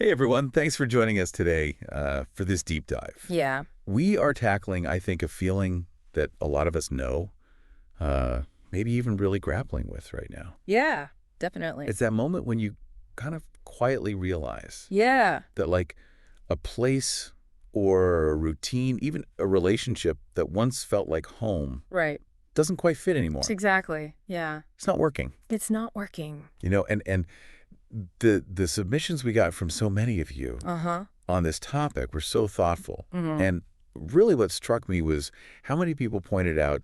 Hey everyone, thanks for joining us today for this deep dive. Yeah. We are tackling, I think, a feeling that a lot of us know, maybe even really grappling with right now. Yeah, definitely. It's that moment when you kind of quietly realize Yeah. that like a place or a routine, even a relationship that once felt like home Right. doesn't quite fit anymore. Exactly. Yeah. It's not working. It's not working. And the submissions we got from so many of you Uh-huh. on this topic were so thoughtful. Mm-hmm. And really what struck me was how many people pointed out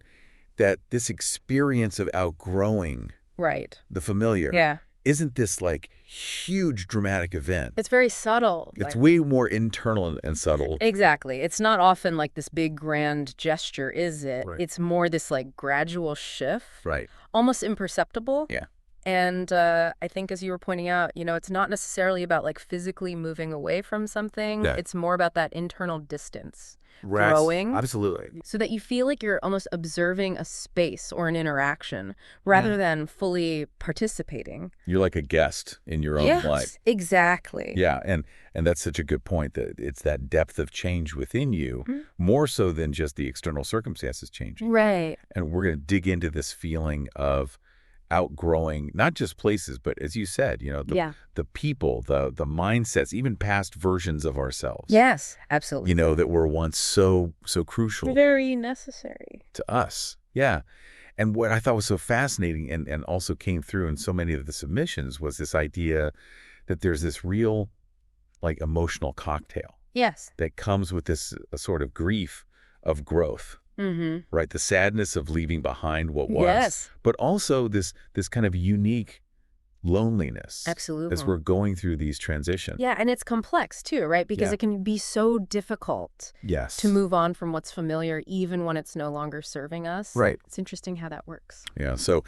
that this experience of outgrowing Right. the familiar Yeah. isn't this like huge dramatic event. It's very subtle. It's way more internal and subtle. Exactly. It's not often like this big grand gesture, is it? Right. It's more this like gradual shift, Right. almost imperceptible. Yeah. And I think as you were pointing out, it's not necessarily about like physically moving away from something. Yeah. It's more about that internal distance. Right. Growing. Absolutely. So that you feel like you're almost observing a space or an interaction rather than fully participating. You're like a guest in your own Yes, life. exactly. Yeah, and that's such a good point, that it's that depth of change within you, more so than just the external circumstances changing. Right. And we're going to dig into this feeling of outgrowing not just places, but as you said, the people, the mindsets, even past versions of ourselves. Yes, absolutely. That were once so crucial Very necessary. to us. Yeah. And what I thought was so fascinating and also came through in so many of the submissions was this idea that there's this real like emotional cocktail Yes. that comes with this sort of grief of growth. Mm-hmm. Right, the sadness of leaving behind what was, Yes. but also this kind of unique loneliness. Absolutely. As we're going through these transitions. Yeah, and it's complex too, right? Because Yeah. it can be so difficult Yes. to move on from what's familiar, even when it's no longer serving us. Right. It's interesting how that works. Yeah. So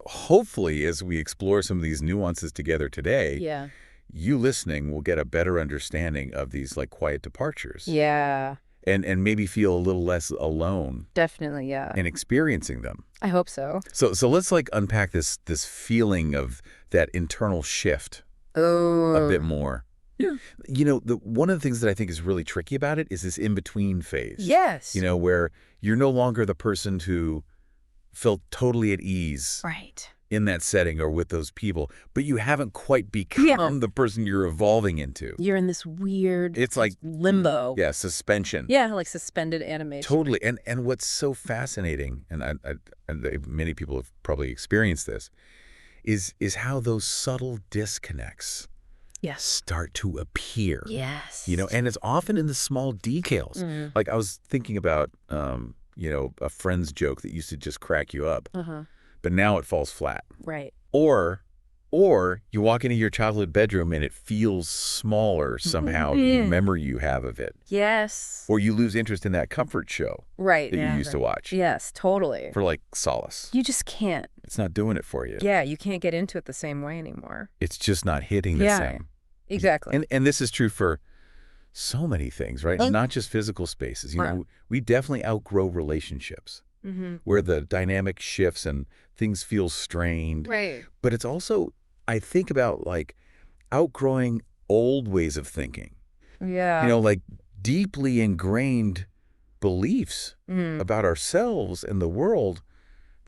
hopefully, as we explore some of these nuances together today, Yeah. you listening will get a better understanding of these like quiet departures. Yeah. And maybe feel a little less alone Definitely, yeah. in experiencing them. I hope so. So let's like unpack this feeling of that internal shift Oh. a bit more. Yeah. One of the things that I think is really tricky about it is this in-between phase. Yes. Where you're no longer the person who felt totally at ease Right. in that setting or with those people, but you haven't quite become the person you're evolving into. You're in this weird It's like limbo. Yeah, suspension. Yeah, like suspended animation. Totally. And what's so fascinating, and many people have probably experienced this, is how those subtle disconnects Yes. start to appear. Yes. And it's often in the small details. Like I was thinking about, a friend's joke that used to just crack you up, but now it falls flat. Right. Or you walk into your childhood bedroom and it feels smaller somehow, the memory you have of it. Yes. Or you lose interest in that comfort show Right. that you used to watch Yes, totally. for like solace. You just can't. It's not doing it for you. Yeah, you can't get into it the same way anymore. It's just not hitting the same. Exactly. And this is true for so many things, right? Not just physical spaces. We definitely outgrow relationships where the dynamic shifts and things feel strained. Right. But it's also, I think about like outgrowing old ways of thinking. Yeah. Like deeply ingrained beliefs about ourselves and the world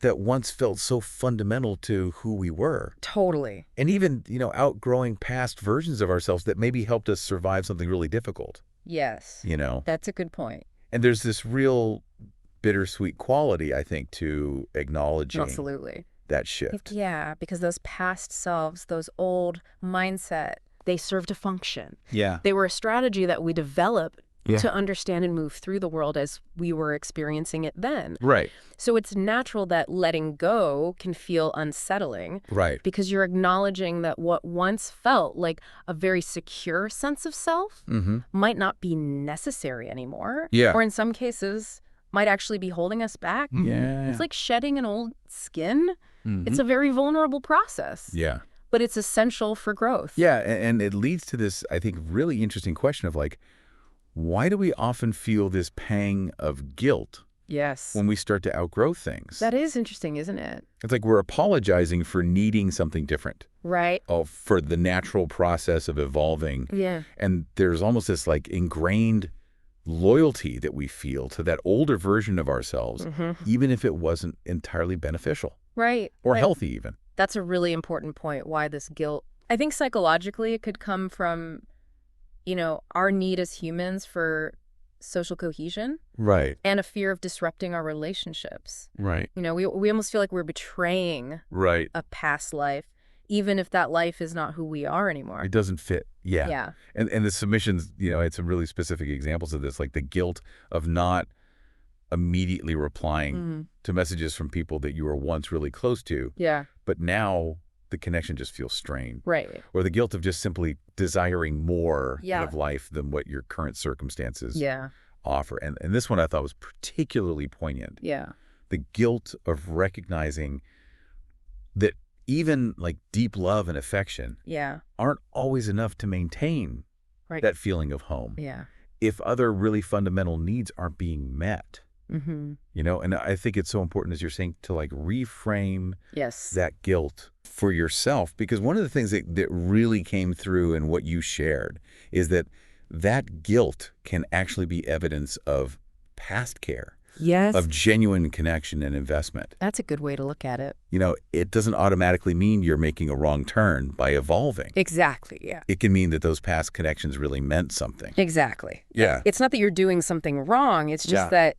that once felt so fundamental to who we were. Totally. And even, outgrowing past versions of ourselves that maybe helped us survive something really difficult. Yes. That's a good point. And there's this real bittersweet quality, I think, to acknowledging Absolutely. that shift. Yeah, because those past selves, those old mindset, they serve to function. Yeah. They were a strategy that we developed to understand and move through the world as we were experiencing it then. Right. So it's natural that letting go can feel unsettling. Right. Because you're acknowledging that what once felt like a very secure sense of self might not be necessary anymore. Yeah. Or in some cases, might actually be holding us back. Yeah. It's like shedding an old skin. It's a very vulnerable process. Yeah. But it's essential for growth. Yeah, and it leads to this, I think, really interesting question of like, why do we often feel this pang of guilt Yes. when we start to outgrow things. That is interesting, isn't it? It's like we're apologizing for needing something different. Right. For the natural process of evolving. Yeah. And there's almost this like ingrained loyalty that we feel to that older version of ourselves, even if it wasn't entirely beneficial. Right. Or healthy even. That's a really important point, why this guilt. I think psychologically it could come from, our need as humans for social cohesion. Right. And a fear of disrupting our relationships. Right. We almost feel like we're betraying a past life, even if that life is not who we are anymore. It doesn't fit. Yeah. Yeah. And the submissions, I had some really specific examples of this, like the guilt of not immediately replying to messages from people that you were once really close to. Yeah. But now the connection just feels strained. Right. Or the guilt of just simply desiring more Yeah. out of life than what your current circumstances Yeah. offer. And this one I thought was particularly poignant. Yeah. The guilt of recognizing that even like deep love and affection aren't always enough to maintain that feeling of home. Yeah. If other really fundamental needs aren't being met. And I think it's so important, as you're saying, to like reframe that guilt for yourself, because one of the things that really came through in what you shared is that guilt can actually be evidence of past care. Yes. Of genuine connection and investment. That's a good way to look at it. It doesn't automatically mean you're making a wrong turn by evolving. Exactly, yeah. It can mean that those past connections really meant something. Exactly. Yeah. It's not that you're doing something wrong. It's just that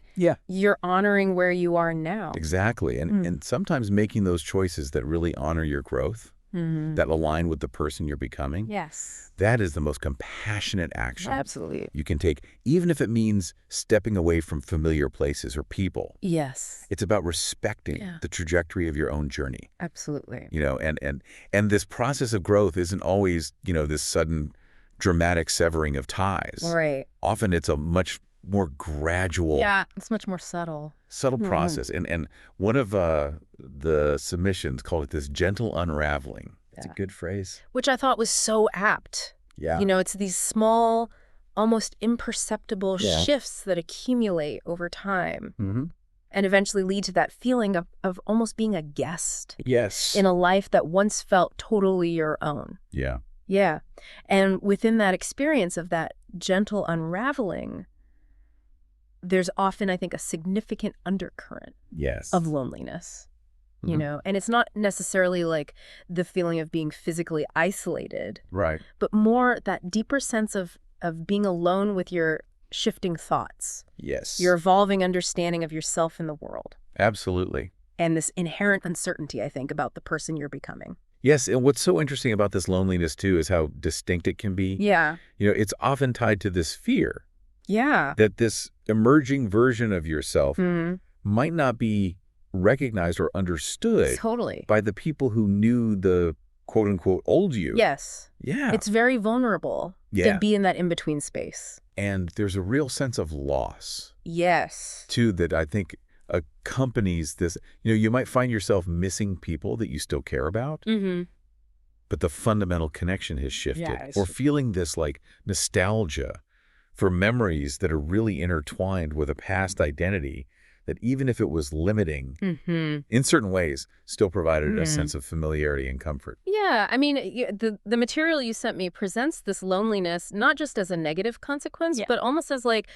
you're honoring where you are now. Exactly. And sometimes making those choices that really honor your growth, that align with the person you're becoming. Yes. That is the most compassionate action. Absolutely. You can take, even if it means stepping away from familiar places or people. Yes. It's about respecting the trajectory of your own journey. Absolutely. And this process of growth isn't always, this sudden dramatic severing of ties. Right. Often it's a much more gradual. Yeah, it's much more subtle. Subtle process. And one of the submissions called it this gentle unraveling. It's a good phrase. Which I thought was so apt. Yeah. It's these small, almost imperceptible shifts that accumulate over time and eventually lead to that feeling of almost being a guest. Yes. In a life that once felt totally your own. Yeah. Yeah. And within that experience of that gentle unraveling, there's often, I think, a significant undercurrent of loneliness. And it's not necessarily like the feeling of being physically isolated, right? But more that deeper sense of being alone with your shifting thoughts. Yes. Your evolving understanding of yourself in the world. Absolutely. And this inherent uncertainty, I think, about the person you're becoming. Yes, and what's so interesting about this loneliness, too, is how distinct it can be. Yeah. It's often tied to this fear. Yeah. That this emerging version of yourself might not be recognized or understood by the people who knew the quote-unquote old you. Yes. Yeah. It's very vulnerable to be in that in-between space. And there's a real sense of loss. Yes. Too, that I think accompanies this. You might find yourself missing people that you still care about, but the fundamental connection has shifted. Or feeling this like nostalgia for memories that are really intertwined with a past identity that, even if it was limiting in certain ways, still provided a sense of familiarity and comfort. Yeah, I mean, the material you sent me presents this loneliness not just as a negative consequence, but almost as like,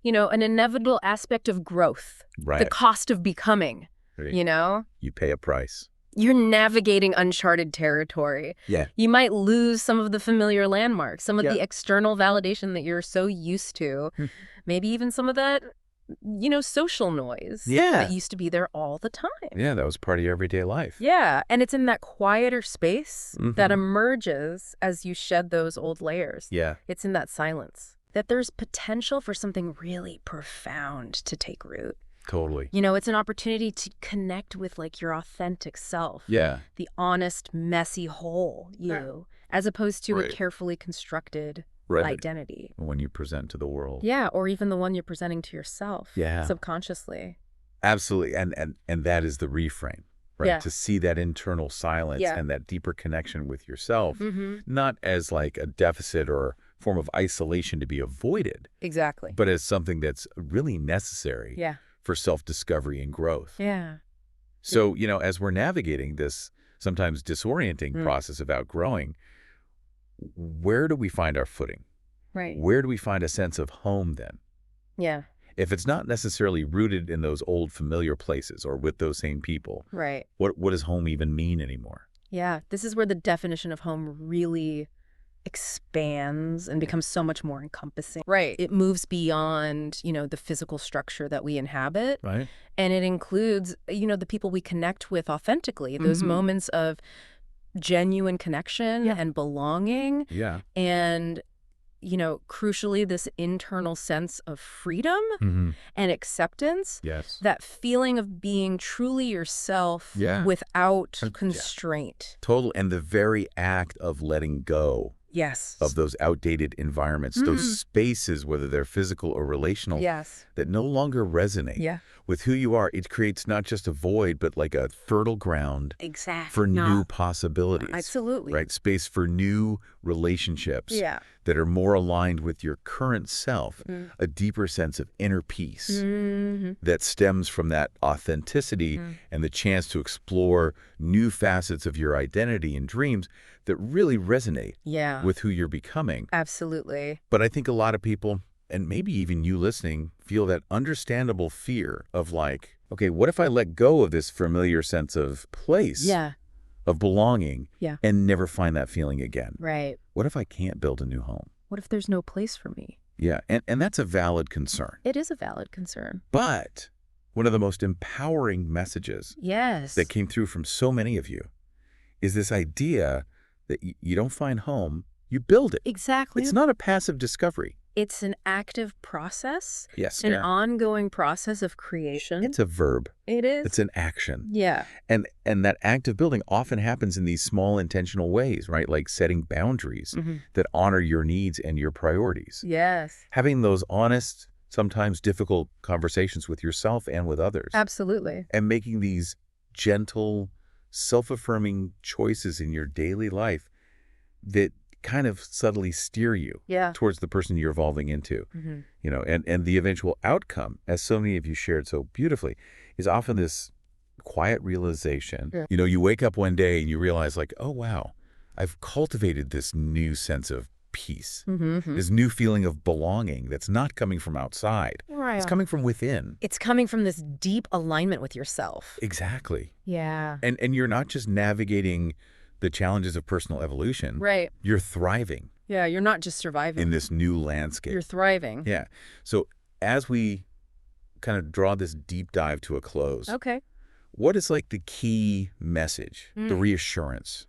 an inevitable aspect of growth. Right. The cost of becoming, Right. You pay a price. You're navigating uncharted territory. Yeah. You might lose some of the familiar landmarks, some of the external validation that you're so used to, maybe even some of that, social noise that used to be there all the time. Yeah, that was part of your everyday life. Yeah, and it's in that quieter space that emerges as you shed those old layers. Yeah. It's in that silence that there's potential for something really profound to take root. Totally. It's an opportunity to connect with like your authentic self. Yeah. The honest, messy whole you, as opposed to a Right. carefully constructed identity. When you present to the world. Yeah, or even the one you're presenting to yourself. Yeah. Subconsciously. Absolutely. And that is the reframe, right? Yeah. To see that internal silence and that deeper connection with yourself, Mm-hmm. not as like a deficit or form of isolation to be avoided, Exactly. but as something that's really necessary Yeah. for self-discovery and growth. Yeah. So, as we're navigating this sometimes disorienting process of outgrowing, where do we find our footing? Right. Where do we find a sense of home then? Yeah. If it's not necessarily rooted in those old familiar places or with those same people, right. What does home even mean anymore? Yeah, this is where the definition of home really expands and becomes so much more encompassing. Right. It moves beyond, the physical structure that we inhabit. Right. And it includes, the people we connect with authentically, those moments of genuine connection and belonging. Yeah. And, crucially, this internal sense of freedom and acceptance. Yes. That feeling of being truly yourself without constraint. Total. And the very act of letting go. Yes. Of those outdated environments, those spaces, whether they're physical or relational, that no longer resonate with who you are. It creates not just a void, but like a fertile ground for new possibilities. Absolutely. Right? Space for new relationships that are more aligned with your current self, a deeper sense of inner peace that stems from that authenticity and the chance to explore new facets of your identity and dreams that really resonate with who you're becoming. Absolutely. But I think a lot of people, and maybe even you listening, feel that understandable fear of like, okay, what if I let go of this familiar sense of place, of belonging, and never find that feeling again? Right. What if I can't build a new home? What if there's no place for me? Yeah, and that's a valid concern. It is a valid concern. But one of the most empowering messages that came through from so many of you is this idea that you don't find home, you build it. Exactly. It's not a passive discovery. It's an active process. Yes. An ongoing process of creation. It's a verb. It is. It's an action. Yeah. And that active building often happens in these small intentional ways, right? Like setting boundaries that honor your needs and your priorities. Yes. Having those honest, sometimes difficult conversations with yourself and with others. Absolutely. And making these gentle, self-affirming choices in your daily life that kind of subtly steer you towards the person you're evolving into. And the eventual outcome, as so many of you shared so beautifully, is often this quiet realization. You wake up one day and you realize like, oh, wow, I've cultivated this new sense of peace, this new feeling of belonging that's not coming from outside. Right. It's coming from within. It's coming from this deep alignment with yourself. Exactly. Yeah. And you're not just navigating the challenges of personal evolution. Right. You're thriving. Yeah, you're not just surviving. In this new landscape. You're thriving. Yeah. So as we kind of draw this deep dive to a close, what is like the key message, the reassurance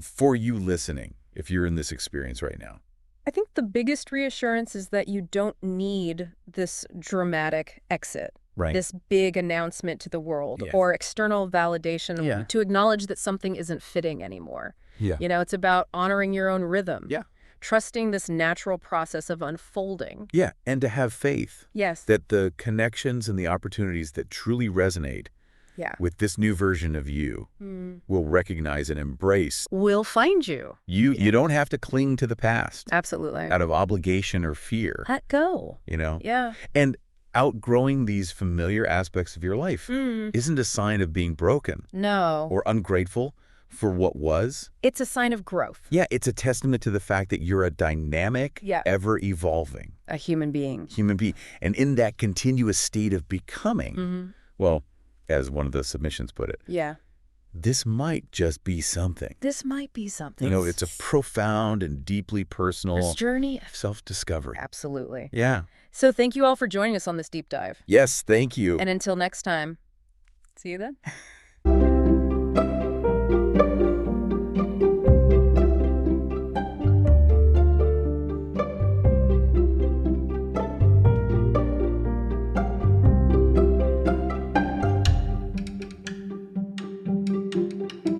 for you listening if you're in this experience right now? I think the biggest reassurance is that you don't need this dramatic exit. Right. This big announcement to the world or external validation to acknowledge that something isn't fitting anymore. Yeah. It's about honoring your own rhythm. Yeah. Trusting this natural process of unfolding. Yeah, and to have faith. Yes. That the connections and the opportunities that truly resonate with this new version of you will recognize and embrace. Will find you. You don't have to cling to the past. Absolutely. Out of obligation or fear. Let go. Yeah. And outgrowing these familiar aspects of your life isn't a sign of being broken. No. Or ungrateful for what was. It's a sign of growth. Yeah, it's a testament to the fact that you're a dynamic, ever-evolving. A human being. And in that continuous state of becoming, well, as one of the submissions put it, this might just be something. This might be something. It's a profound and deeply personal journey of self-discovery. Absolutely. Yeah. So thank you all for joining us on this deep dive. Yes, thank you. And until next time, see you then.